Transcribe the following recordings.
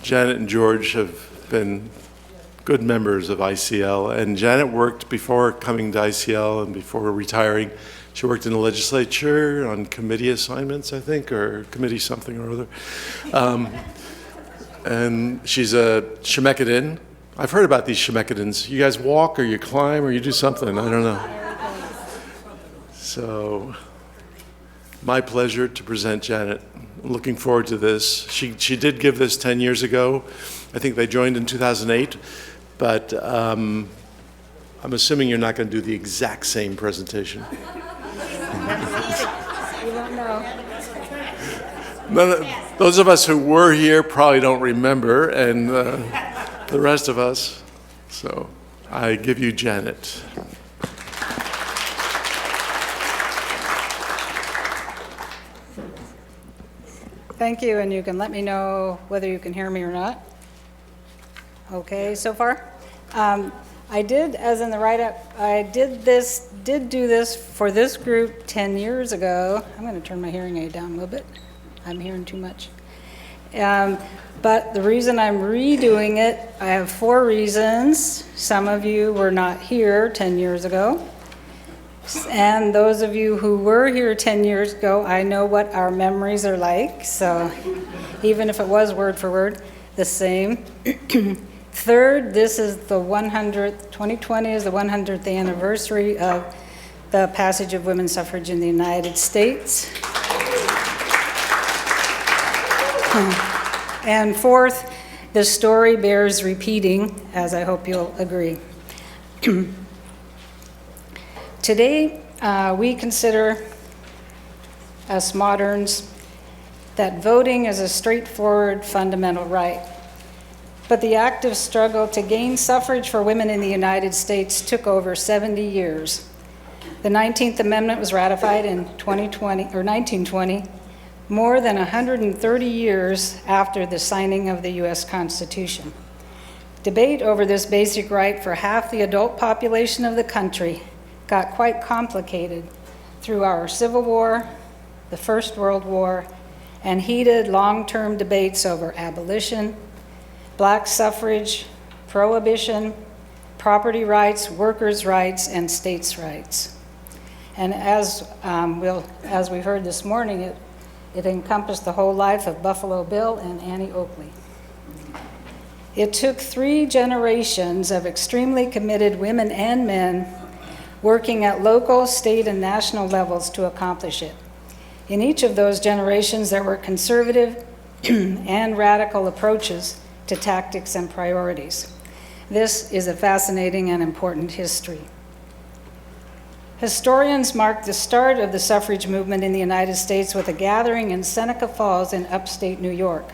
Janet and George have been good members of ICL, and Janet worked before coming to ICL and before retiring. She worked in the legislature on committee assignments, I think, or committee something or other. And she's a Shemekidan. I've heard about these Shemekidans. You guys walk or you climb or you do something, I don't know. So, my pleasure to present Janet. I'm looking forward to this. She did give this 10 years ago. I think they joined in 2008, but I'm assuming you're not going to do the exact same presentation. You don't know. Those of us who were here probably don't remember, and the rest of us. So I give you Janet. Thank you, and you can let me know whether you can hear me or not. Okay, so far? I did, as in the write-up, I did do this for this group 10 years ago. I'm going to turn my hearing aid down a little bit. I'm hearing too much. But the reason I'm redoing it, I have 4 reasons. Some of you were not here 10 years ago. And those of you who were here 10 years ago, I know what our memories are like. So even if it was word for word, the same. Third, this is the 2020 is the 100th anniversary of the passage of women's suffrage in the United States. And fourth, the story bears repeating, as I hope you'll agree. Today, we consider, us moderns, that voting is a straightforward fundamental right. But the active struggle to gain suffrage for women in the United States took over 70 years. The 19th Amendment was ratified in 1920, more than 130 years after the signing of the U.S. Constitution. Debate over this basic right for half the adult population of the country got quite complicated through our Civil War, the First World War, and heated long-term debates over abolition, black suffrage, prohibition, property rights, workers' rights, and states' rights. And as we heard this morning, it encompassed the whole life of Buffalo Bill and Annie Oakley. It took 3 generations of extremely committed women and men working at local, state, and national levels to accomplish it. In each of those generations, there were conservative and radical approaches to tactics and priorities. This is a fascinating and important history. Historians mark the start of the suffrage movement in the United States with a gathering in Seneca Falls in upstate New York.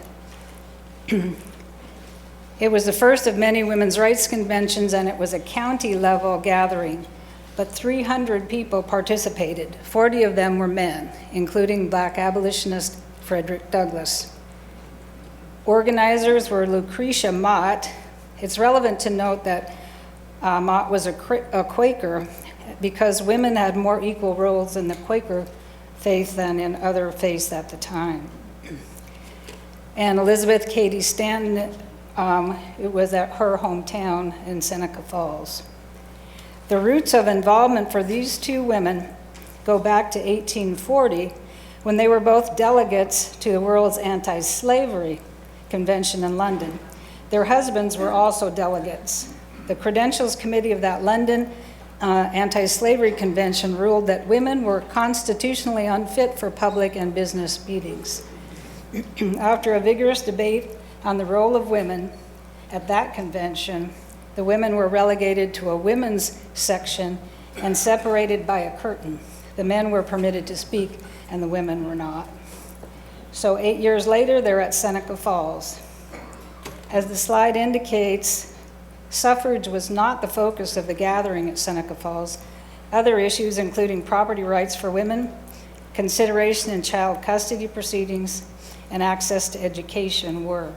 It was the first of many women's rights conventions, and it was a county-level gathering. But 300 people participated. 40 of them were men, including black abolitionist Frederick Douglass. Organizers were Lucretia Mott. It's relevant to note that Mott was a Quaker because women had more equal roles in the Quaker faith than in other faiths at the time. And Elizabeth Cady Stanton, it was at her hometown in Seneca Falls. The roots of involvement for these 2 women go back to 1840, when they were both delegates to the World's Anti-Slavery Convention in London. Their husbands were also delegates. The Credentials Committee of that London Anti-Slavery Convention ruled that women were constitutionally unfit for public and business meetings. After a vigorous debate on the role of women at that convention, the women were relegated to a women's section and separated by a curtain. The men were permitted to speak and the women were not. So 8 years later, they're at Seneca Falls. As the slide indicates, suffrage was not the focus of the gathering at Seneca Falls. Other issues, including property rights for women, consideration in child custody proceedings, and access to education were.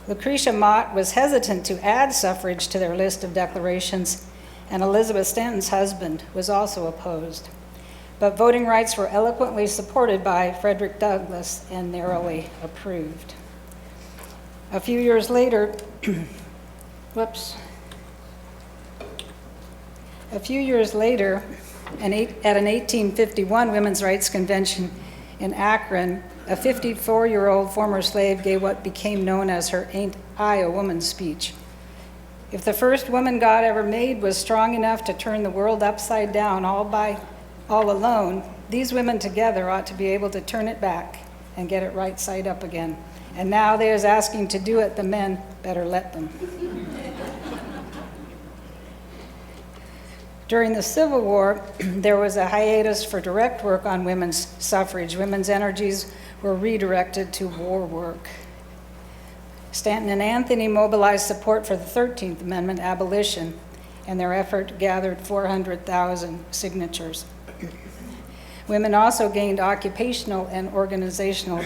Lucretia Mott was hesitant to add suffrage to their list of declarations, and Elizabeth Stanton's husband was also opposed. But voting rights were eloquently supported by Frederick Douglass and narrowly approved. A few years later, whoops. A few years later, at an 1851 Women's Rights Convention in Akron, a 54-year-old former slave gave what became known as her "Ain't I a Woman" speech. If the first woman God ever made was strong enough to turn the world upside down all alone, these women together ought to be able to turn it back and get it right side up again. And now there's asking to do it, the men better let them. During the Civil War, there was a hiatus for direct work on women's suffrage. Women's energies were redirected to war work. Stanton and Anthony mobilized support for the 13th Amendment abolition, and their effort gathered 400,000 signatures. Women also gained occupational and organizational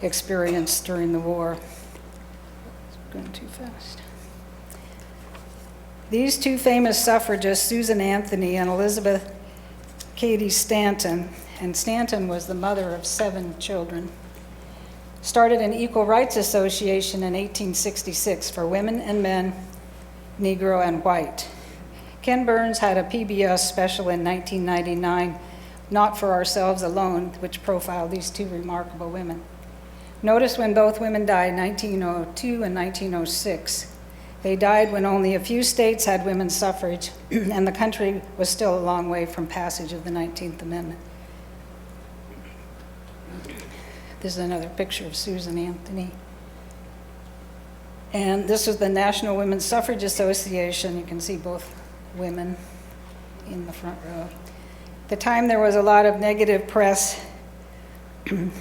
experience during the war. It's going too fast. These two famous suffragists, Susan Anthony and Elizabeth Cady Stanton, and Stanton was the mother of 7 children, started an Equal Rights Association in 1866 for women and men, Negro and white. Ken Burns had a PBS special in 1999, Not for Ourselves Alone, which profiled these two remarkable women. Notice when both women died, 1902 and 1906. They died when only a few states had women's suffrage, and the country was still a long way from passage of the 19th Amendment. This is another picture of Susan Anthony. And this was the National Women's Suffrage Association. You can see both women in the front row. At the time, there was a lot of negative press and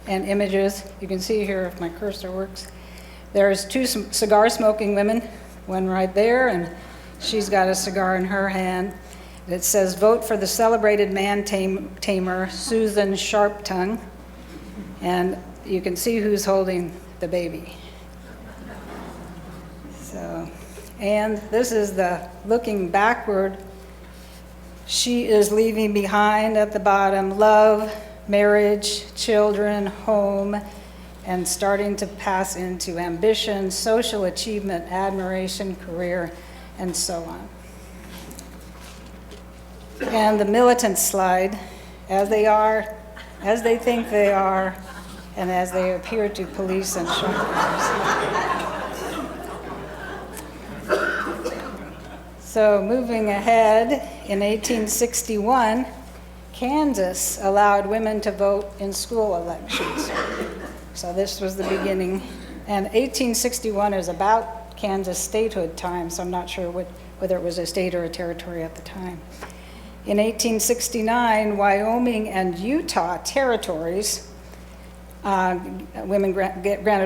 images. You can see here, if my cursor works, there's 2 cigar-smoking women, one right there, and she's got a cigar in her hand. It says, "Vote for the celebrated man-tamer, Susan Sharptongue." And you can see who's holding the baby. So, and this is the looking backward. She is leaving behind at the bottom love, marriage, children, home, and starting to pass into ambition, social achievement, admiration, career, and so on. And the militant slide, as they are, as they think they are, and as they appear to police and shoppers. So moving ahead, in 1861, Kansas allowed women to vote in school elections. So this was the beginning. And 1861 is about Kansas statehood time, so I'm not sure whether it was a state or a territory at the time. In 1869, Wyoming and Utah territories, granted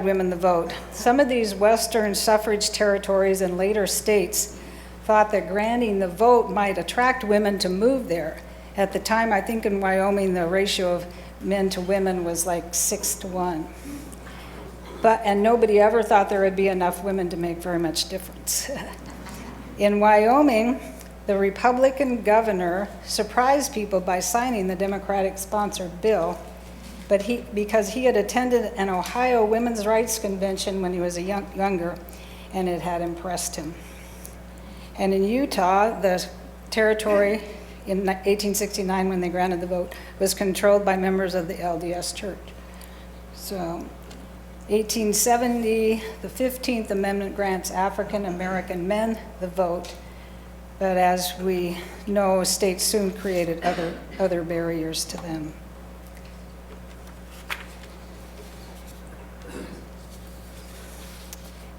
women the vote. Some of these Western suffrage territories and later states thought that granting the vote might attract women to move there. At the time, I think in Wyoming, the ratio of men to women was like 6-1. And nobody ever thought there would be enough women to make very much difference. In Wyoming, the Republican governor surprised people by signing the Democratic-sponsored bill, but because he had attended an Ohio Women's Rights Convention when he was younger, and it had impressed him. And in Utah, the territory in 1869, when they granted the vote, was controlled by members of the LDS Church. So 1870, the 15th Amendment grants African American men the vote, but as we know, states soon created other barriers to them.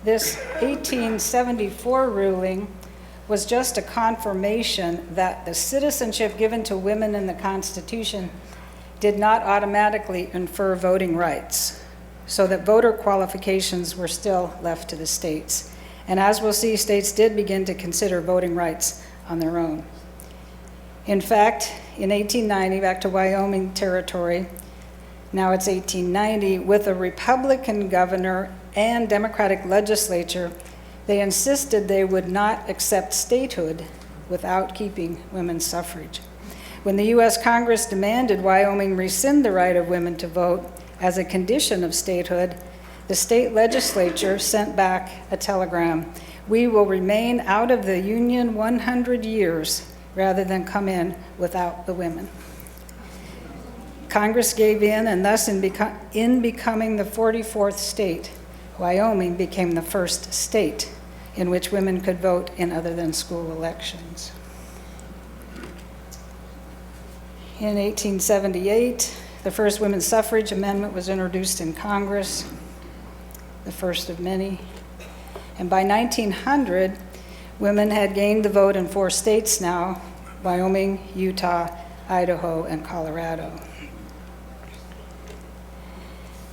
This 1874 ruling was just a confirmation that the citizenship given to women in the Constitution did not automatically infer voting rights, so that voter qualifications were still left to the states. And as we'll see, states did begin to consider voting rights on their own. In fact, in 1890, back to Wyoming territory, now it's 1890, with a Republican governor and Democratic legislature, they insisted they would not accept statehood without keeping women's suffrage. When the U.S. Congress demanded Wyoming rescind the right of women to vote as a condition of statehood, the state legislature sent back a telegram: "We will remain out of the Union 100 years rather than come in without the women." Congress gave in, and thus in becoming the 44th state, Wyoming became the first state in which women could vote in other than school elections. In 1878, the first women's suffrage amendment was introduced in Congress, the first of many. And by 1900, women had gained the vote in 4 states now: Wyoming, Utah, Idaho, and Colorado.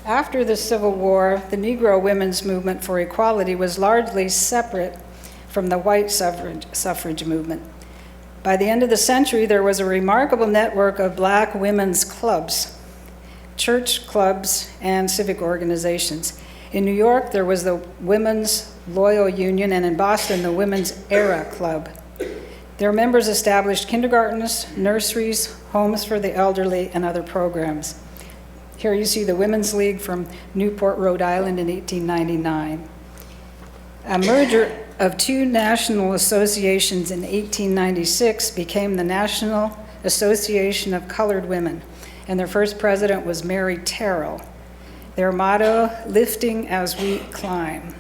After the Civil War, the Negro women's movement for equality was largely separate from the white suffrage movement. By the end of the century, there was a remarkable network of black women's clubs, church clubs, and civic organizations. In New York, there was the Women's Loyal Union, and in Boston, the Women's Era Club. Their members established kindergartens, nurseries, homes for the elderly, and other programs. Here you see the Women's League from Newport, Rhode Island in 1899. A merger of 2 national associations in 1896 became the National Association of Colored Women, and their first president was Mary Terrell. Their motto, "Lifting as we climb."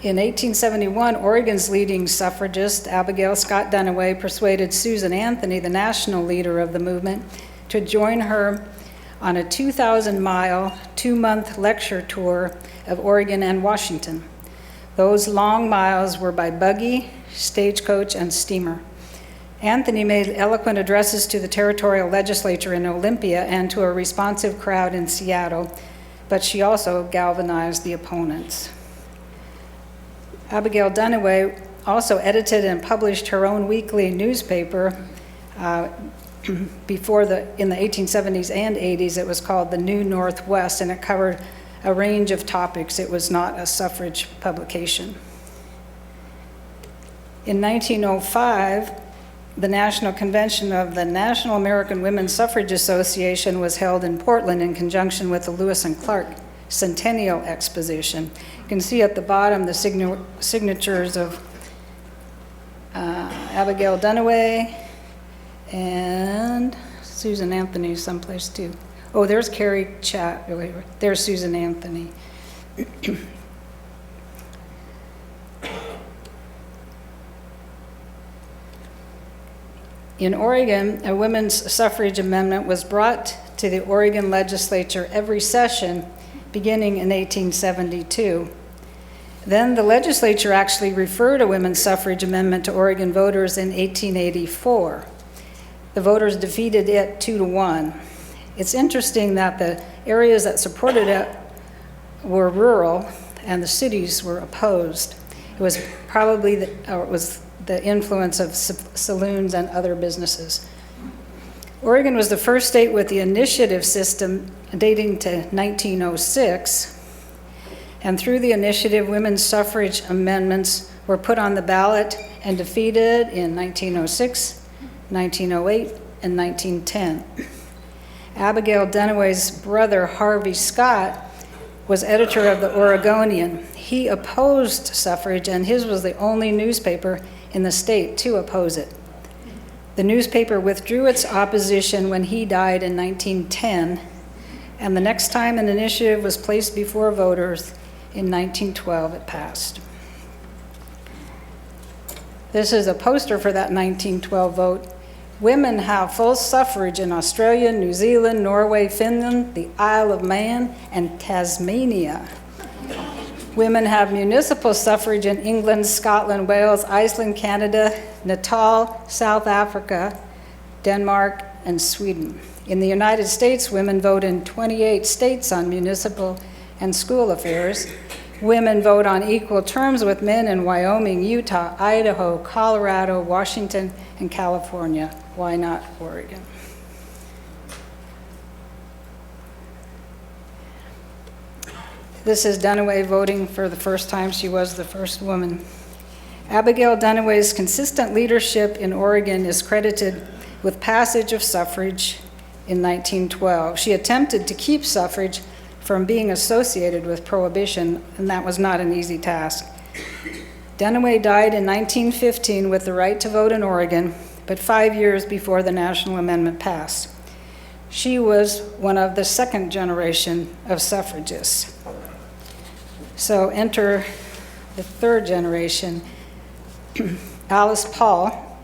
In 1871, Oregon's leading suffragist, Abigail Scott Duniway, persuaded Susan Anthony, the national leader of the movement, to join her on a 2,000-mile, 2-month lecture tour of Oregon and Washington. Those long miles were by buggy, stagecoach, and steamer. Anthony made eloquent addresses to the territorial legislature in Olympia and to a responsive crowd in Seattle, but she also galvanized the opponents. Abigail Duniway also edited and published her own weekly newspaper in the 1870s and 80s. It was called The New Northwest, and it covered a range of topics. It was not a suffrage publication. In 1905, the National Convention of the National American Women's Suffrage Association was held in Portland in conjunction with the Lewis and Clark Centennial Exposition. You can see at the bottom the signatures of Abigail Duniway and Susan Anthony someplace too. Oh, there's Carrie Chapman. There's Susan Anthony. In Oregon, a women's suffrage amendment was brought to the Oregon legislature every session beginning in 1872. Then the legislature actually referred a women's suffrage amendment to Oregon voters in 1884. The voters defeated it 2-1. It's interesting that the areas that supported it were rural and the cities were opposed. It was probably the influence of saloons and other businesses. Oregon was the first state with the initiative system dating to 1906, and through the initiative, women's suffrage amendments were put on the ballot and defeated in 1906, 1908, and 1910. Abigail Duniway's brother, Harvey Scott, was editor of the Oregonian. He opposed suffrage, and his was the only newspaper in the state to oppose it. The newspaper withdrew its opposition when he died in 1910, and the next time an initiative was placed before voters in 1912, it passed. This is a poster for that 1912 vote. Women have full suffrage in Australia, New Zealand, Norway, Finland, the Isle of Man, and Tasmania. Women have municipal suffrage in England, Scotland, Wales, Iceland, Canada, Natal, South Africa, Denmark, and Sweden. In the United States, women vote in 28 states on municipal and school affairs. Women vote on equal terms with men in Wyoming, Utah, Idaho, Colorado, Washington, and California. Why not Oregon? This is Duniway voting for the first time. She was the first woman. Abigail Duniway's consistent leadership in Oregon is credited with passage of suffrage in 1912. She attempted to keep suffrage from being associated with prohibition, and that was not an easy task. Dunaway died in 1915 with the right to vote in Oregon, but 5 years before the national amendment passed. She was one of the second generation of suffragists. So enter the third generation, Alice Paul.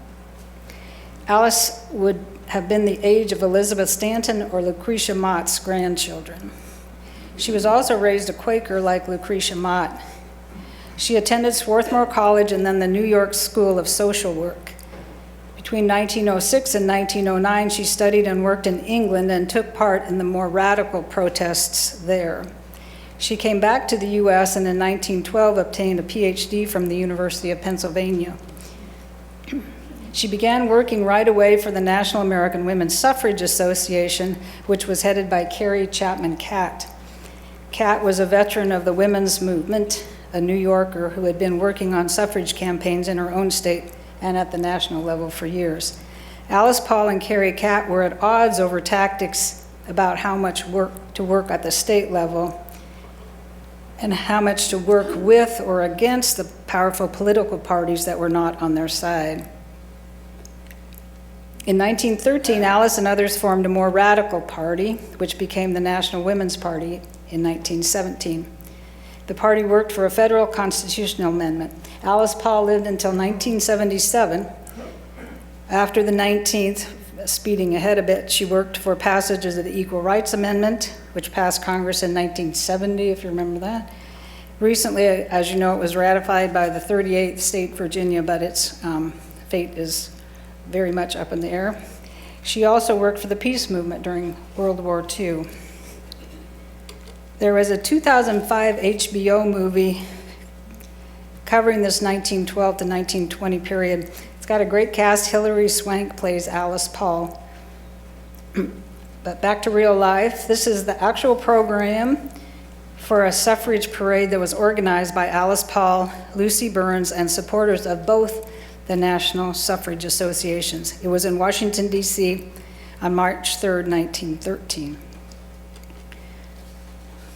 Alice would have been the age of Elizabeth Stanton or Lucretia Mott's grandchildren. She was also raised a Quaker like Lucretia Mott. She attended Swarthmore College and then the New York School of Social Work. Between 1906 and 1909, she studied and worked in England and took part in the more radical protests there. She came back to the U.S. and in 1912 obtained a PhD from the University of Pennsylvania. She began working right away for the National American Women's Suffrage Association, which was headed by Carrie Chapman Catt. Catt was a veteran of the women's movement, a New Yorker who had been working on suffrage campaigns in her own state and at the national level for years. Alice Paul and Carrie Catt were at odds over tactics about how much work to work at the state level and how much to work with or against the powerful political parties that were not on their side. In 1913, Alice and others formed a more radical party, which became the National Women's Party in 1917. The party worked for a federal constitutional amendment. Alice Paul lived until 1977. After the 19th, speeding ahead a bit, she worked for passages of the Equal Rights Amendment, which passed Congress in 1970, if you remember that. Recently, as you know, it was ratified by the 38th state, Virginia, but its fate is very much up in the air. She also worked for the peace movement during World War II. There was a 2005 HBO movie covering this 1912 to 1920 period. It's got a great cast. Hilary Swank plays Alice Paul. But back to real life. This is the actual program for a suffrage parade that was organized by Alice Paul, Lucy Burns, and supporters of both the National Suffrage Associations. It was in Washington, D.C. on March 3rd, 1913.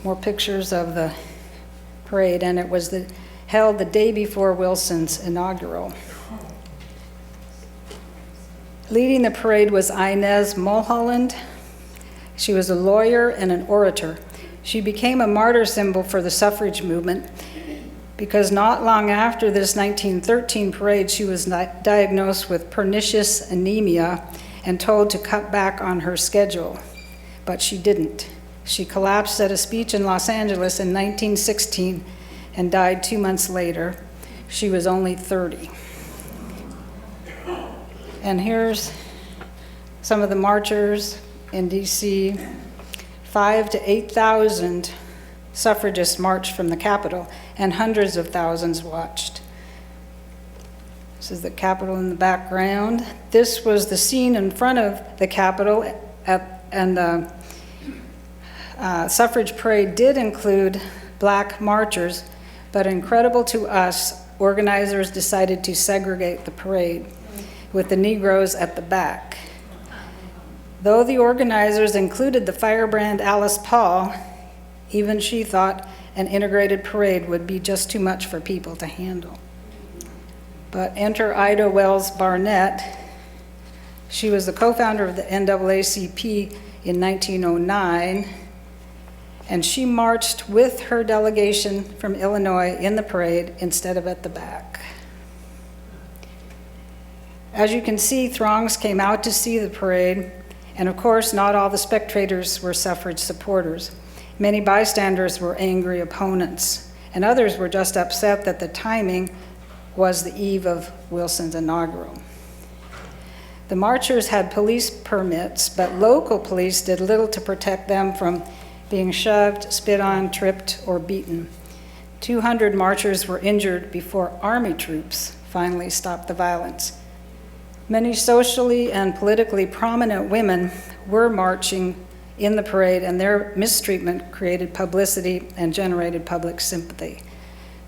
More pictures of the parade, and it was held the day before Wilson's inaugural. Leading the parade was Inez Mulholland. She was a lawyer and an orator. She became a martyr symbol for the suffrage movement because not long after this 1913 parade, she was diagnosed with pernicious anemia and told to cut back on her schedule, but she didn't. She collapsed at a speech in Los Angeles in 1916 and died 2 months later. She was only 30. And here's some of the marchers in DC. 5,000 to 8,000 suffragists marched from the Capitol, and hundreds of thousands watched. This is the Capitol in the background. This was the scene in front of the Capitol, and the suffrage parade did include black marchers, but incredible to us, organizers decided to segregate the parade with the Negroes at the back. Though the organizers included the firebrand Alice Paul, even she thought an integrated parade would be just too much for people to handle. But enter Ida Wells Barnett. She was the co-founder of the NAACP in 1909, and she marched with her delegation from Illinois in the parade instead of at the back. As you can see, throngs came out to see the parade, and of course, not all the spectators were suffrage supporters. Many bystanders were angry opponents, and others were just upset that the timing was the eve of Wilson's inaugural. The marchers had police permits, but local police did little to protect them from being shoved, spit on, tripped, or beaten. 200 marchers were injured before Army troops finally stopped the violence. Many socially and politically prominent women were marching in the parade, and their mistreatment created publicity and generated public sympathy.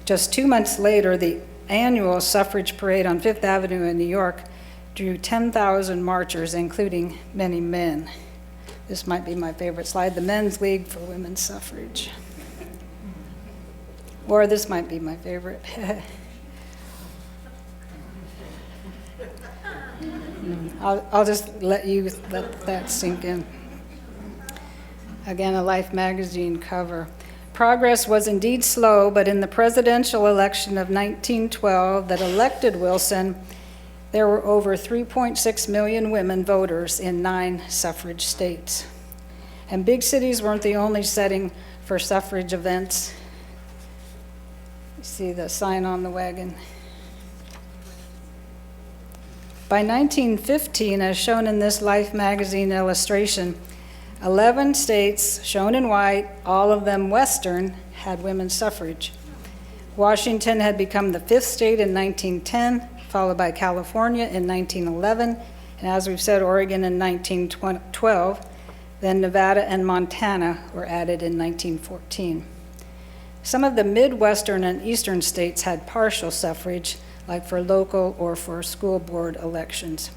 Just 2 months later, the annual suffrage parade on Fifth Avenue in New York drew 10,000 marchers, including many men. This might be my favorite slide, the Men's League for Women's Suffrage. Or this might be my favorite. I'll just let that sink in. Again, a Life magazine cover. Progress was indeed slow, but in the presidential election of 1912 that elected Wilson, there were over 3.6 million women voters in 9 suffrage states. And big cities weren't the only setting for suffrage events. You see the sign on the wagon. By 1915, as shown in this Life magazine illustration, 11 states, shown in white, all of them Western, had women's suffrage. Washington had become the 5th state in 1910, followed by California in 1911, and as we've said, Oregon in 1912. Then Nevada and Montana were added in 1914. Some of the Midwestern and Eastern states had partial suffrage, like for local or for school board elections.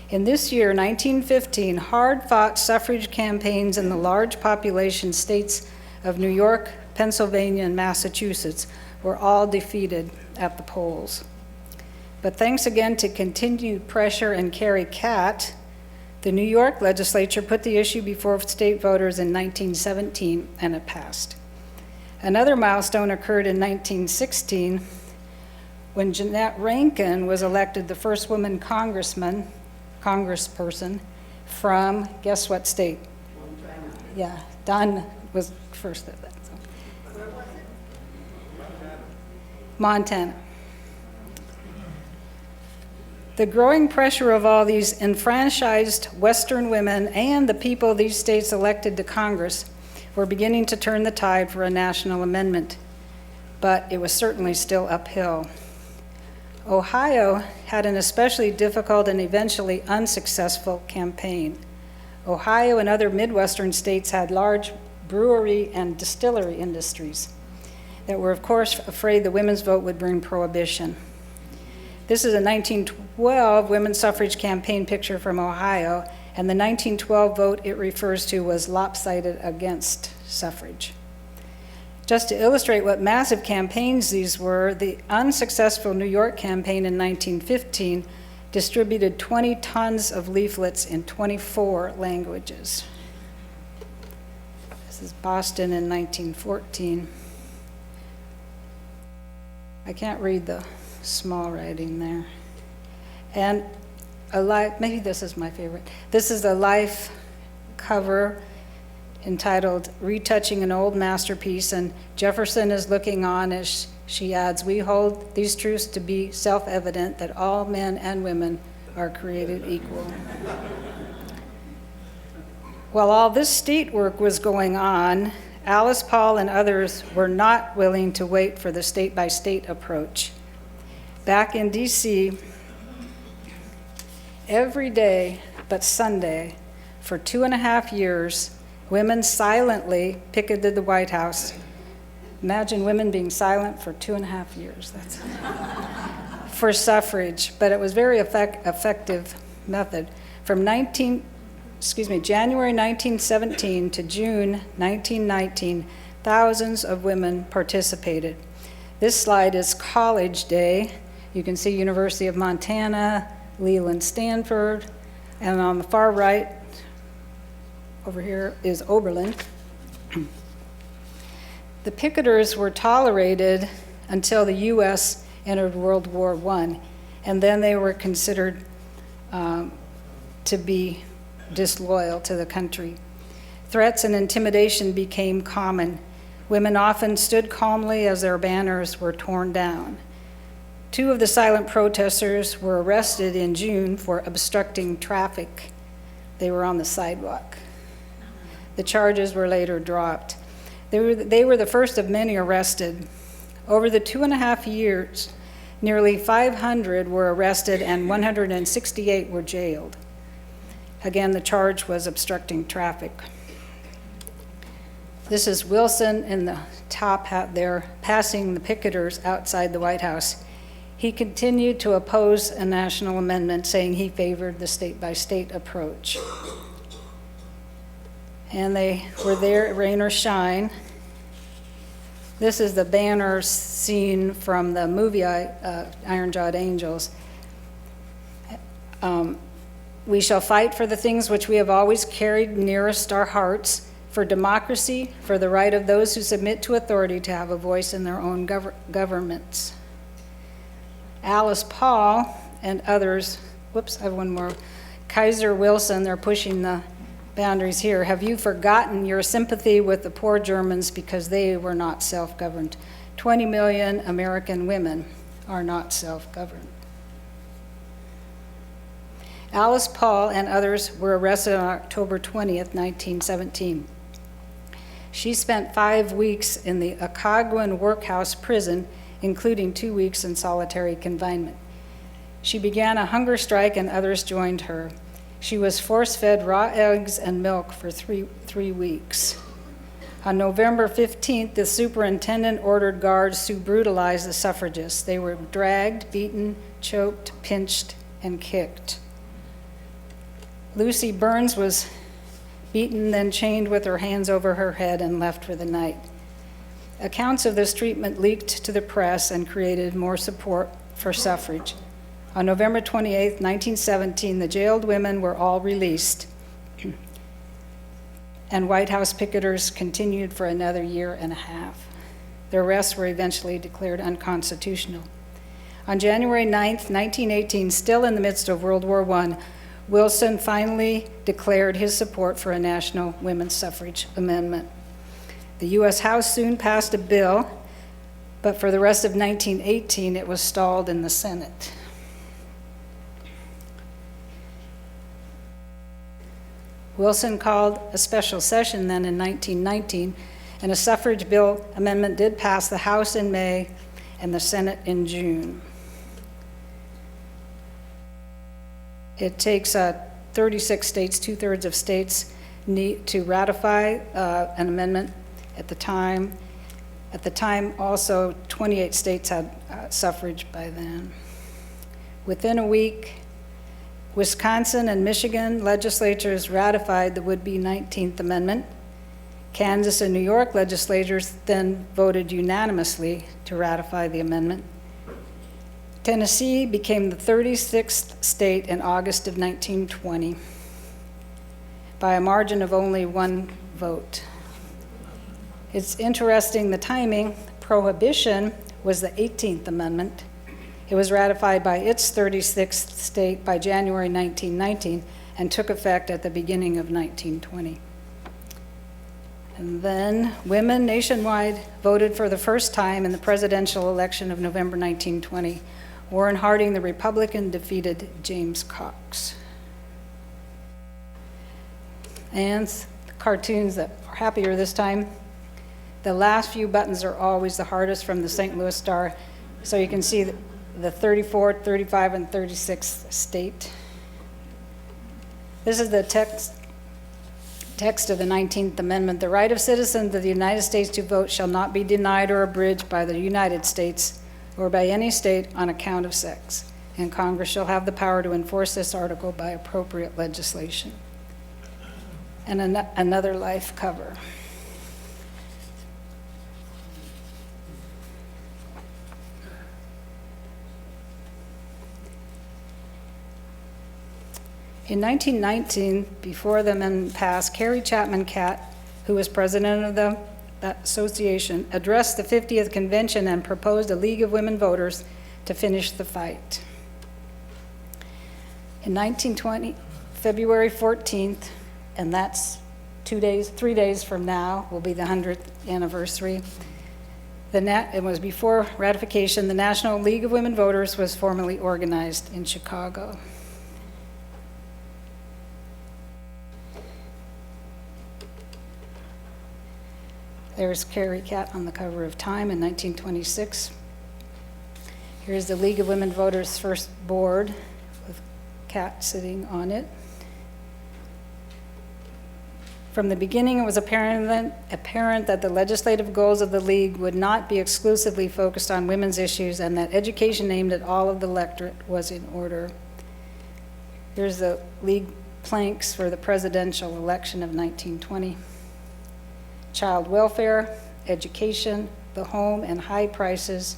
In this year, 1915, hard-fought suffrage campaigns in the large population states of New York, Pennsylvania, and Massachusetts were all defeated at the polls. But thanks again to continued pressure and Carrie Catt, the New York legislature put the issue before state voters in 1917, and it passed. Another milestone occurred in 1916 when Jeanette Rankin was elected the first woman congressperson from, guess what state? Montana. Yeah, Don was first at that. So. Where was it? Montana. The growing pressure of all these enfranchised Western women and the people these states elected to Congress were beginning to turn the tide for a national amendment, but it was certainly still uphill. Ohio had an especially difficult and eventually unsuccessful campaign. Ohio and other Midwestern states had large brewery and distillery industries that were, of course, afraid the women's vote would bring prohibition. This is a 1912 women's suffrage campaign picture from Ohio, and the 1912 vote it refers to was lopsided against suffrage. Just to illustrate what massive campaigns these were, the unsuccessful New York campaign in 1915 distributed 20 tons of leaflets in 24 languages. This is Boston in 1914. I can't read the small writing there. And maybe this is my favorite. This is a Life cover entitled Retouching an Old Masterpiece, and Jefferson is looking on as she adds, "We hold these truths to be self-evident that all men and women are created equal." While all this state work was going on, Alice Paul and others were not willing to wait for the state-by-state approach. Back in DC, every day but Sunday, for 2.5 years, women silently picketed the White House. Imagine women being silent for 2.5 years. That's for suffrage, but it was very effective method. From January 1917 to June 1919, thousands of women participated. This slide is College Day. You can see University of Montana, Leland Stanford, and on the far right, over here is Oberlin. The picketers were tolerated until the U.S. entered World War I, and then they were considered to be disloyal to the country. Threats and intimidation became common. Women often stood calmly as their banners were torn down. 2 of the silent protesters were arrested in June for obstructing traffic. They were on the sidewalk. The charges were later dropped. They were the first of many arrested. Over the 2.5 years, nearly 500 were arrested and 168 were jailed. Again, the charge was obstructing traffic. This is Wilson in the top hat there, passing the picketers outside the White House. He continued to oppose a national amendment, saying he favored the state-by-state approach. And they were there, rain or shine. This is the banner scene from the movie Iron-Jawed Angels. We shall fight for the things which we have always carried nearest our hearts, for democracy, for the right of those who submit to authority to have a voice in their own governments. Alice Paul and others, whoops, I have one more. Kaiser Wilson, they're pushing the boundaries here. Have you forgotten your sympathy with the poor Germans because they were not self-governed? 20 million American women are not self-governed. Alice Paul and others were arrested on October 20th, 1917. She spent 5 weeks in the Occoquan workhouse prison, including 2 weeks in solitary confinement. She began a hunger strike and others joined her. She was force-fed raw eggs and milk for three weeks. On November 15th, the superintendent ordered guards to brutalize the suffragists. They were dragged, beaten, choked, pinched, and kicked. Lucy Burns was beaten, then chained with her hands over her head and left for the night. Accounts of this treatment leaked to the press and created more support for suffrage. On November 28, 1917, the jailed women were all released, and White House picketers continued for another year and a half. Their arrests were eventually declared unconstitutional. On January 9, 1918, still in the midst of World War I, Wilson finally declared his support for a national women's suffrage amendment. The U.S. House soon passed a bill, but for the rest of 1918, it was stalled in the Senate. Wilson called a special session then in 1919, and a suffrage bill amendment did pass the House in May and the Senate in June. It takes 36 states, 2/3 of states, need to ratify an amendment at the time. At the time, also, 28 states had suffrage by then. Within a week, Wisconsin and Michigan legislatures ratified the would-be 19th Amendment. Kansas and New York legislatures then voted unanimously to ratify the amendment. Tennessee became the 36th state in August of 1920 by a margin of only 1 vote. It's interesting, the timing. Prohibition was the 18th Amendment. It was ratified by its 36th state by January 1919 and took effect at the beginning of 1920. And then women nationwide voted for the first time in the presidential election of November 1920. Warren Harding, the Republican, defeated James Cox. And the cartoons that are happier this time. The last few buttons are always the hardest from the St. Louis Star. So you can see the 34th, 35, and 36th state. This is the text of the 19th Amendment. The right of citizens of the United States to vote shall not be denied or abridged by the United States or by any state on account of sex, and Congress shall have the power to enforce this article by appropriate legislation. And another life cover. In 1919, before the amendment passed, Carrie Chapman Catt, who was president of that association, addressed the 50th convention and proposed a League of Women Voters to finish the fight. In 1920, February 14th, and that's 3 days from now, will be the 100th anniversary. It was before ratification. The National League of Women Voters was formally organized in Chicago. There's Carrie Catt on the cover of Time in 1926. Here's the League of Women Voters' first board with Catt sitting on it. From the beginning, it was apparent that the legislative goals of the League would not be exclusively focused on women's issues and that education aimed at all of the electorate was in order. Here's the League planks for the presidential election of 1920. Child welfare, education, the home and high prices,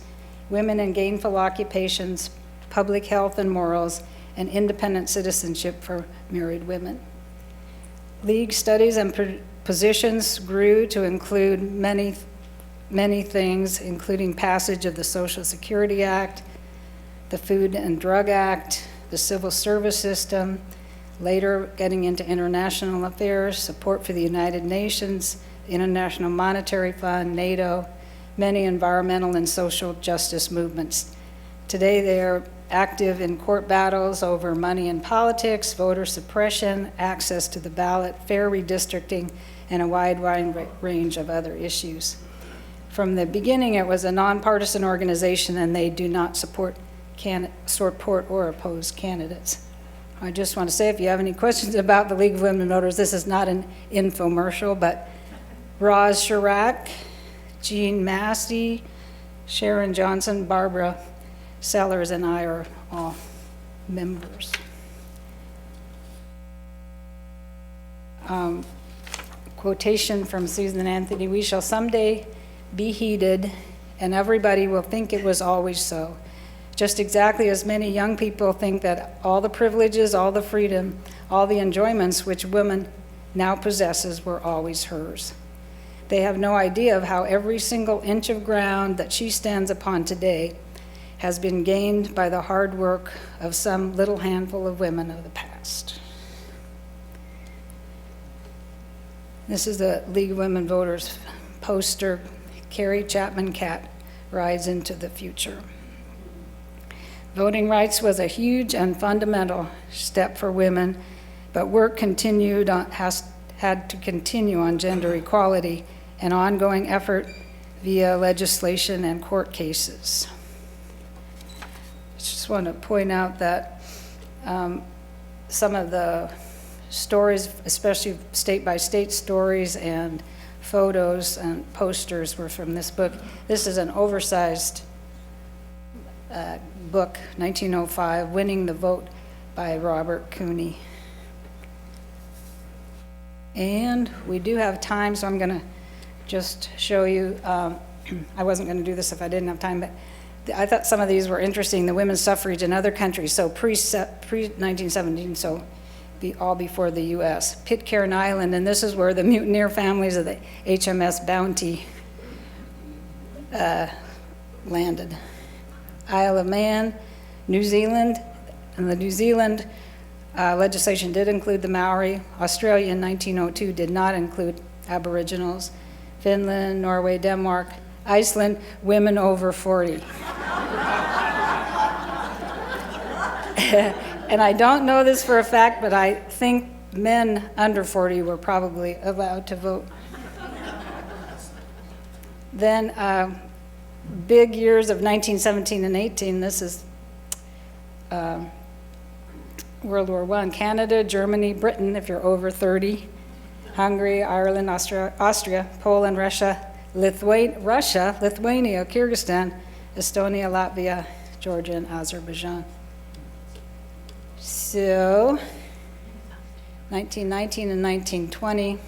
women in gainful occupations, public health and morals, and independent citizenship for married women. League studies and positions grew to include many things, including passage of the Social Security Act, the Food and Drug Act, the civil service system, later getting into international affairs, support for the United Nations, the International Monetary Fund, NATO, many environmental and social justice movements. Today they are active in court battles over money in politics, voter suppression, access to the ballot, fair redistricting, and a wide range of other issues. From the beginning, it was a nonpartisan organization, and they do not support or oppose candidates. I just want to say, if you have any questions about the League of Women Voters, this is not an infomercial, but Roz Chirac, Jean Massey, Sharon Johnson, Barbara Sellers, and I are all members. Quotation from Susan Anthony: "We shall someday be heeded, and everybody will think it was always so. Just exactly as many young people think that all the privileges, all the freedom, all the enjoyments which woman now possesses were always hers. They have no idea of how every single inch of ground that she stands upon today has been gained by the hard work of some little handful of women of the past." This is the League of Women Voters poster. Carrie Chapman Catt rides into the future. Voting rights was a huge and fundamental step for women, but work had to continue on gender equality, an ongoing effort via legislation and court cases. Just want to point out that some of the stories, especially state-by-state stories and photos and posters, were from this book. This is an oversized book, 1905, Winning the Vote by Robert Cooney. And we do have time, so I'm going to just show you. I wasn't going to do this if I didn't have time, but I thought some of these were interesting. The women's suffrage in other countries, so pre-1917, so all before the U.S. Pitcairn Island, and this is where the mutineer families of the HMS Bounty landed. Isle of Man, New Zealand, and the New Zealand legislation did include the Maori. Australia in 1902 did not include Aboriginals. Finland, Norway, Denmark, Iceland, women over 40. And I don't know this for a fact, but I think men under 40 were probably allowed to vote. Then big years of 1917 and 18, this is World War I. Canada, Germany, Britain, if you're over 30, Hungary, Ireland, Austria, Poland, Russia, Lithuania, Kyrgyzstan, Estonia, Latvia, Georgia, and Azerbaijan. So, 1919 and 1920,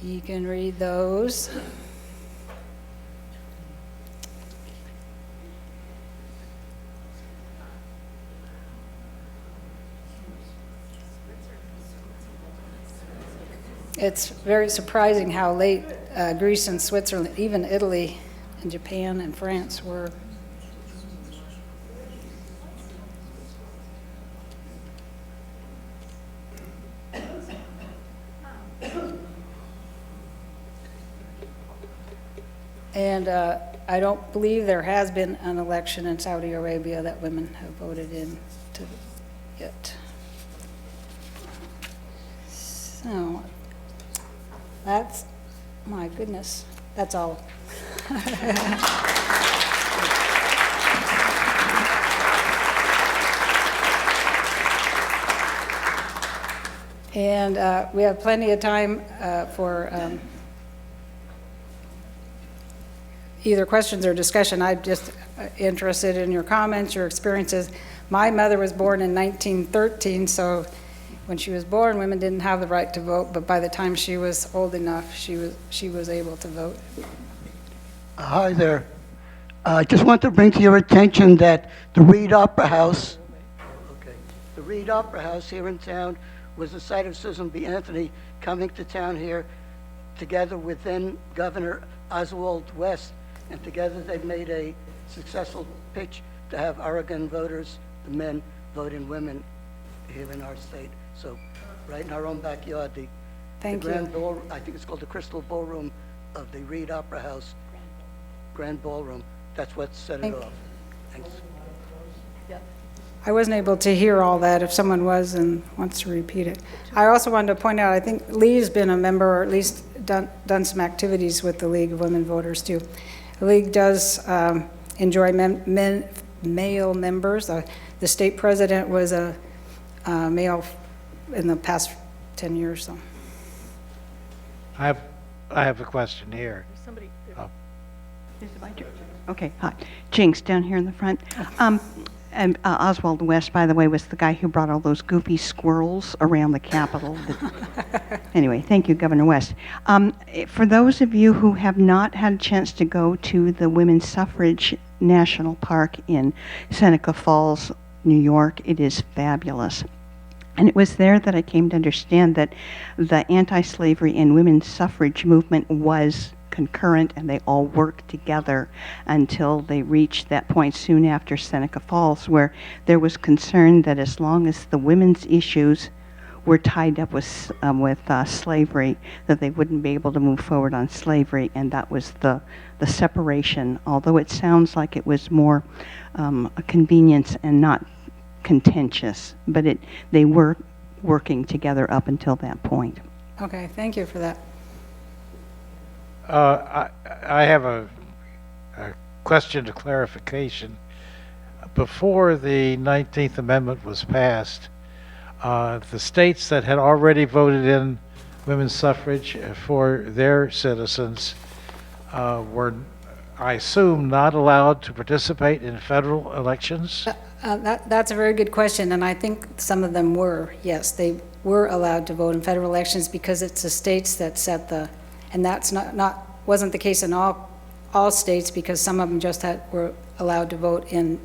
you can read those. It's very surprising how late Greece and Switzerland, even Italy and Japan and France were. And I don't believe there has been an election in Saudi Arabia that women have voted in to yet. So that's, my goodness, that's all. And we have plenty of time for either questions or discussion. I'm just interested in your comments, your experiences. My mother was born in 1913, so when she was born, women didn't have the right to vote, but by the time she was old enough, she was able to vote. Hi there. I just want to bring to your attention that the Reed Opera House, the Reed Opera House here in town was the site of Susan B. Anthony coming to town here together with then Governor Oswald West, and together they made a successful pitch to have Oregon voters, the men, vote in women here in our state. So right in our own backyard, the Grand Ball, I think it's called the Crystal Ballroom of the Reed Opera House, Grand Ballroom. That's what set it off. Thanks. I wasn't able to hear all that. If someone was and wants to repeat it. I also wanted to point out, I think Lee's been a member, or at least done some activities with the League of Women Voters too. The League does enjoy male members. The state president was a male in the past 10 years. So. I have a question here. Somebody. Oh. Is it my turn? Okay, hi. Jinx, down here in the front. And Oswald West, by the way, was the guy who brought all those goofy squirrels around the Capitol. Anyway, thank you, Governor West. For those of you who have not had a chance to go to the Women's Suffrage National Park in Seneca Falls, New York, it is fabulous. And it was there that I came to understand that the anti-slavery and women's suffrage movement was concurrent, and they all worked together until they reached that point soon after Seneca Falls, where there was concern that as long as the women's issues were tied up with slavery, that they wouldn't be able to move forward on slavery, and that was the separation. Although it sounds like it was more a convenience and not contentious, but they were working together up until that point. Okay, thank you for that. I have a question to clarification. Before the 19th Amendment was passed, the states that had already voted in women's suffrage for their citizens were, I assume, not allowed to participate in federal elections? That's a very good question, and I think some of them were, yes, they were allowed to vote in federal elections because it's the states that set the, and that's wasn't the case in all states, because some of them just were allowed to vote in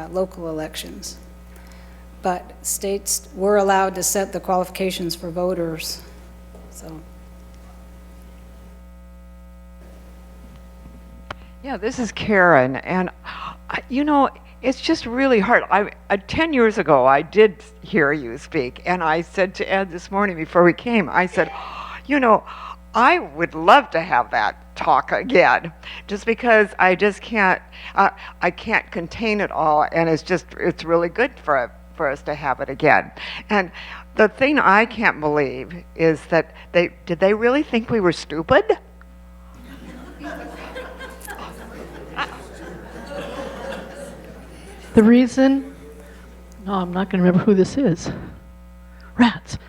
local elections. But states were allowed to set the qualifications for voters, so. Yeah, this is Karen, and you know, it's just really hard. 10 years ago, I did hear you speak, and I said to Ed this morning before we came, I said, you know, I would love to have that talk again, just because I just can't, I can't contain it all, and it's really good for us to have it again. And the thing I can't believe is that did they really think we were stupid? The reason, no, I'm not going to remember who this is. Rats.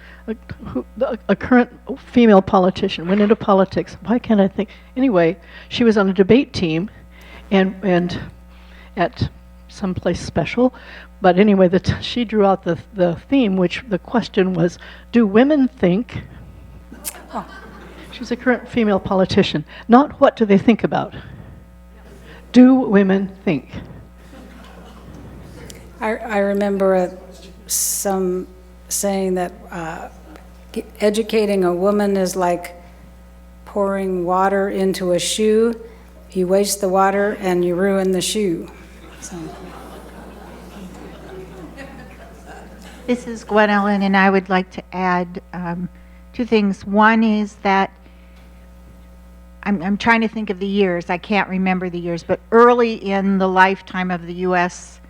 A current female politician went into politics. Why can't I think? Anyway, she was on a debate team and at some place special. But anyway, she drew out the theme, which the question was, do women think? Oh, she's a current female politician. Not what do they think about. Do women think? I remember some saying that educating a woman is like pouring water into a shoe. You waste the water and you ruin the shoe. So. This is Gwen Ellen, and I would like to add two things. One is that I'm trying to think of the years. I can't remember the years, but early in the lifetime of the U.S.,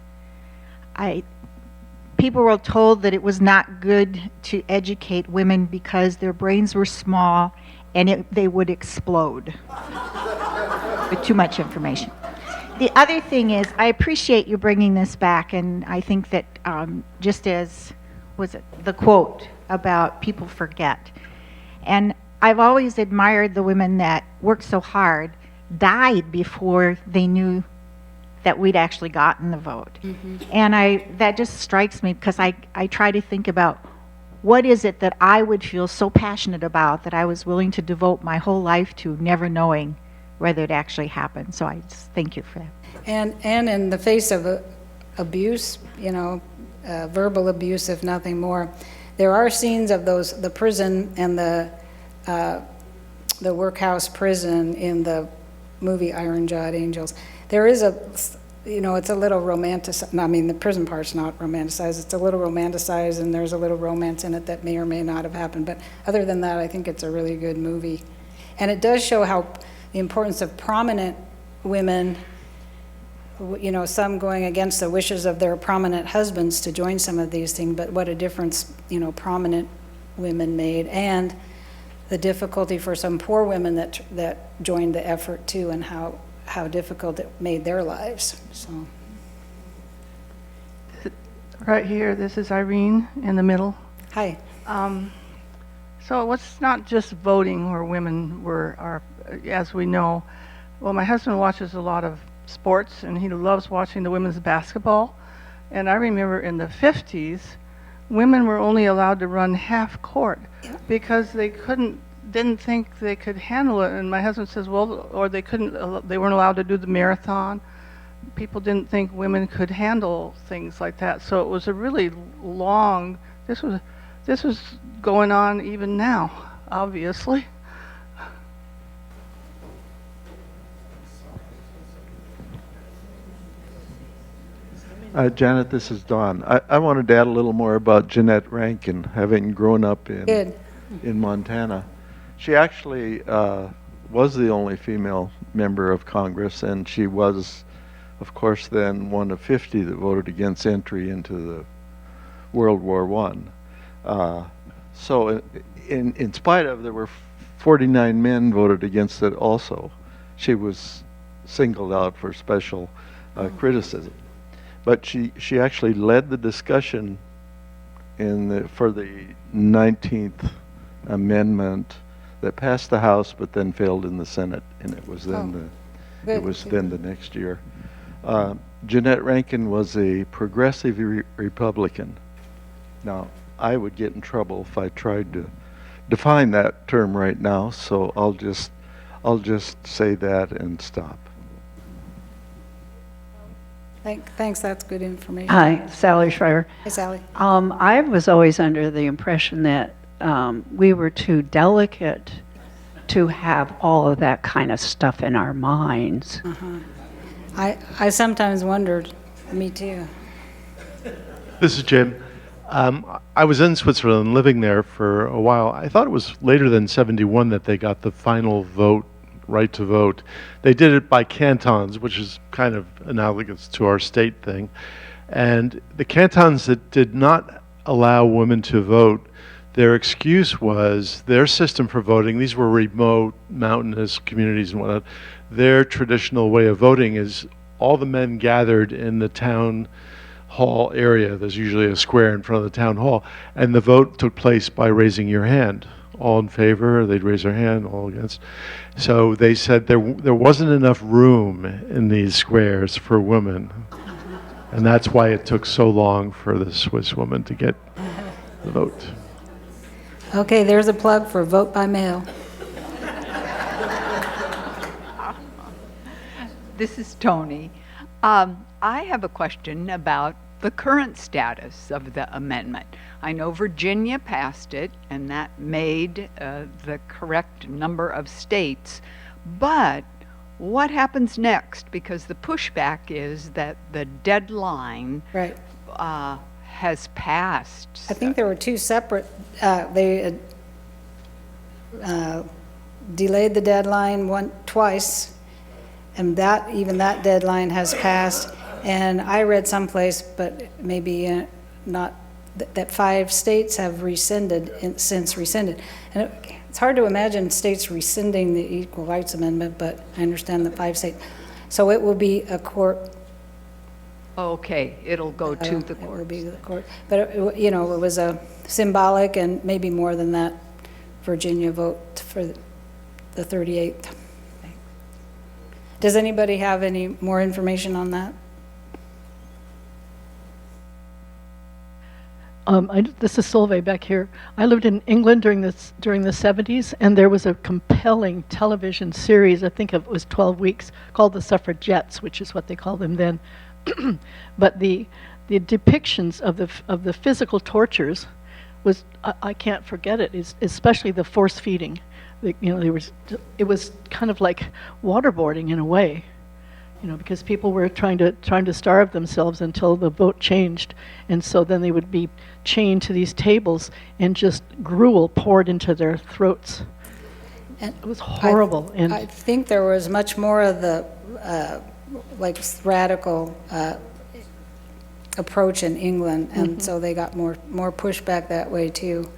people were told that it was not good to educate women because their brains were small and they would explode with too much information. The other thing is, I appreciate you bringing this back, and I think that just as was it the quote about people forget. And I've always admired the women that worked so hard, died before they knew that we'd actually gotten the vote. And that just strikes me because I try to think about what is it that I would feel so passionate about that I was willing to devote my whole life to, never knowing whether it actually happened. So I just thank you for that. And in the face of abuse, verbal abuse, if nothing more, there are scenes of the prison and the workhouse prison in the movie Iron Jawed Angels. There is it's a little romanticized. I mean, the prison part's not romanticized. It's a little romanticized, and there's a little romance in it that may or may not have happened. But other than that, I think it's a really good movie. And it does show how the importance of prominent women, some going against the wishes of their prominent husbands to join some of these things, but what a difference, prominent women made, and the difficulty for some poor women that joined the effort too, and how difficult it made their lives. So. Right here, this is Irene in the middle. Hi. So it's not just voting where women are, as we know. Well, my husband watches a lot of sports, and he loves watching the women's basketball. And I remember in the 50s, women were only allowed to run half court because they didn't think they could handle it. And my husband says, well, or they weren't allowed to do the marathon. People didn't think women could handle things like that. So it was a really long, this was going on even now, obviously. Janet, this is Don. I wanted to add a little more about Jeanette Rankin, having grown up in Montana. She actually was the only female member of Congress, and she was, of course, then one of 50 that voted against entry into the World War I. So in spite of, there were 49 men voted against it also. She was singled out for special criticism. But she actually led the discussion for the 19th Amendment that passed the House but then failed in the Senate, and it was then the next year. Jeanette Rankin was a progressive Republican. Now, I would get in trouble if I tried to define that term right now, so I'll just say that and stop. Thanks, that's good information. Hi, Sally Schreier. Hi, Sally. I was always under the impression that we were too delicate to have all of that kind of stuff in our minds. I sometimes wondered, me too. This is Jim. I was in Switzerland, living there for a while. I thought it was later than 71 that they got the final right to vote. They did it by cantons, which is kind of analogous to our state thing. And the cantons that did not allow women to vote, their excuse was their system for voting. These were remote, mountainous communities and whatnot. Their traditional way of voting is all the men gathered in the town hall area. There's usually a square in front of the town hall, and the vote took place by raising your hand. All in favor, they'd raise their hand, all against. So they said there wasn't enough room in these squares for women. And that's why it took so long for the Swiss woman to get the vote. Okay, there's a plug for vote by mail. This is Tony. I have a question about the current status of the amendment. I know Virginia passed it, and that made the correct number of states. But what happens next? Because the pushback is that the deadline has passed. I think there were two separate, they delayed the deadline twice, and even that deadline has passed. And I read someplace, but maybe not, that 5 states have since rescinded. And it's hard to imagine states rescinding the Equal Rights Amendment, but I understand the 5 states. So it will be a court Okay, it'll go to the It will court. be the court. But, you know, it was a symbolic and maybe more than that Virginia vote for the 38th. Does anybody have any more information on that? This is Solveig back here. I lived in England during the 70s, and there was a compelling television series, I think it was 12 weeks, called The Suffragettes, which is what they called them then. But the depictions of the physical tortures was, I can't forget it, especially the force feeding. It was kind of like waterboarding in a way. You know, because people were trying to starve themselves until the vote changed, and so then they would be chained to these tables and just gruel poured into their throats. And it was horrible. I think there was much more of the like radical approach in England, and so they got more pushback that way too.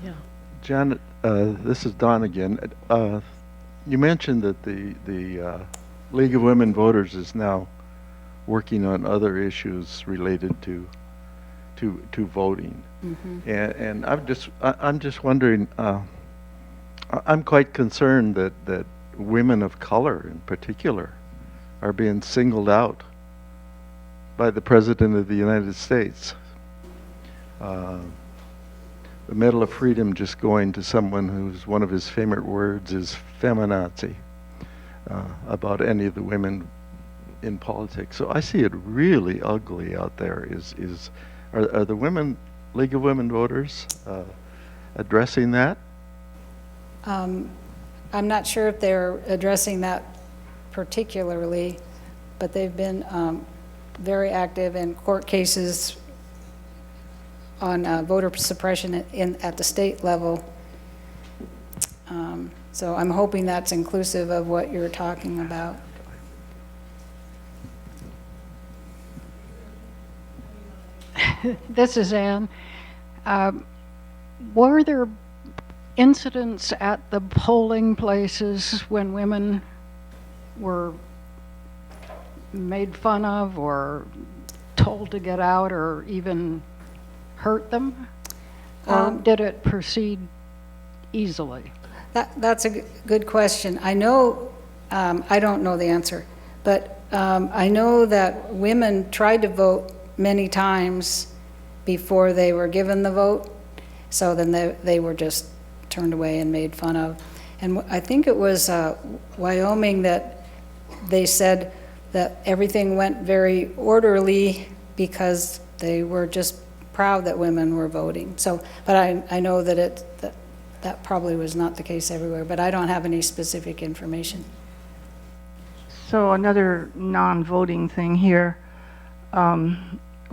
Yeah. Janet, this is Don again. You mentioned that the League of Women Voters is now working on other issues related to voting, and I'm just wondering. I'm quite concerned that women of color, in particular, are being singled out by the President of the United States. The Medal of Freedom just going to someone who's one of his favorite words is feminazi. About any of the women in politics. So I see it really ugly out there. Are the League of Women Voters addressing that? I'm not sure if they're addressing that particularly, but they've been very active in court cases on voter suppression at the state level. So I'm hoping that's inclusive of what you're talking about. This is Anne. Were there incidents at the polling places when women were made fun of or told to get out or even hurt them? Or did it proceed easily? That's a good question. I know, I don't know the answer, but I know that women tried to vote many times before they were given the vote, so then they were just turned away and made fun of. And I think it was Wyoming that they said that everything went very orderly because they were just proud that women were voting. So, but I know that that probably was not the case everywhere, but I don't have any specific information. So another non-voting thing here.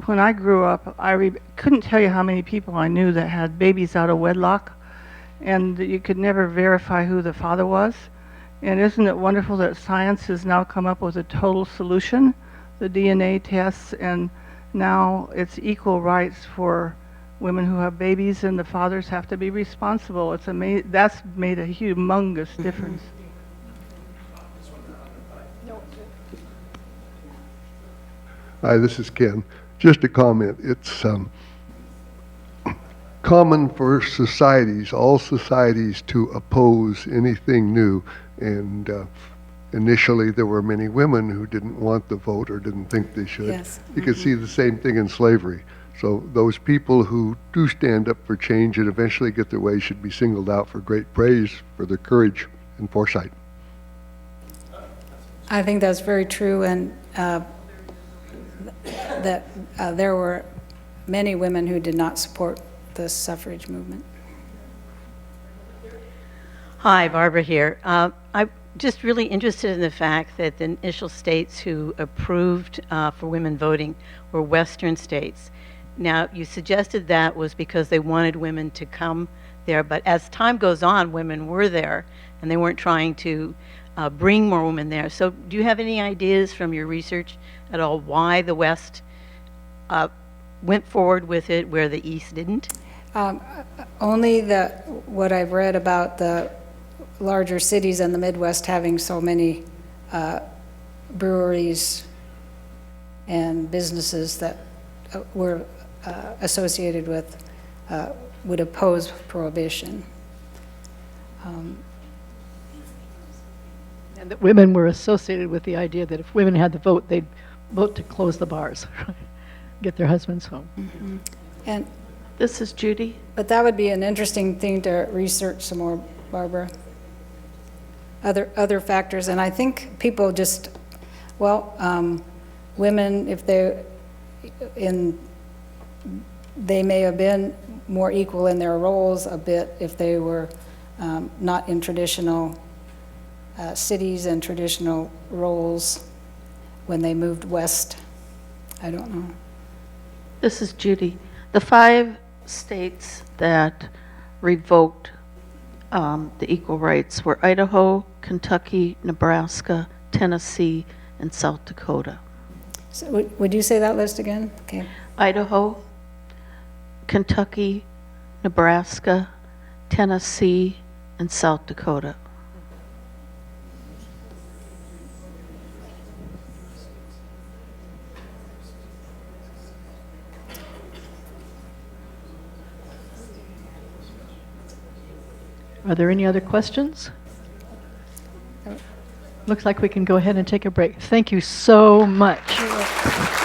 When I grew up, I couldn't tell you how many people I knew that had babies out of wedlock, and you could never verify who the father was. And isn't it wonderful that science has now come up with a total solution, the DNA tests, and now it's equal rights for women who have babies, and the fathers have to be responsible. It's that's made a humongous difference. Hi, this is Ken. Just a comment. It's common for societies, all societies, to oppose anything new. And initially, there were many women who didn't want the vote or didn't think they should. Yes. You could see the same thing in slavery. So those people who do stand up for change and eventually get their way should be singled out for great praise for their courage and foresight. I think that's very true, and that there were many women who did not support the suffrage movement. Hi, Barbara here. I'm just really interested in the fact that the initial states who approved for women voting were Western states. Now, you suggested that was because they wanted women to come there, but as time goes on, women were there, and they weren't trying to bring more women there. So do you have any ideas from your research at all why the West went forward with it where the East didn't? Only what I've read about the larger cities in the Midwest having so many breweries and businesses that were associated with would oppose prohibition. And that women were associated with the idea that if women had the vote, they'd vote to close the bars, get their husbands home. Mm-hmm. And This is Judy. but that would be an interesting thing to research some more, Barbara. Other factors, and I think people just, well, women, if they may have been more equal in their roles a bit if they were not in traditional cities and traditional roles when they moved west. I don't know. This is Judy. The 5 states that revoked the equal rights were Idaho, Kentucky, Nebraska, Tennessee, and South Dakota. So would you say that list again? Okay. Idaho, Kentucky, Nebraska, Tennessee, and South Dakota. Are there any other questions? Looks like we can go ahead and take a break. Thank you so much.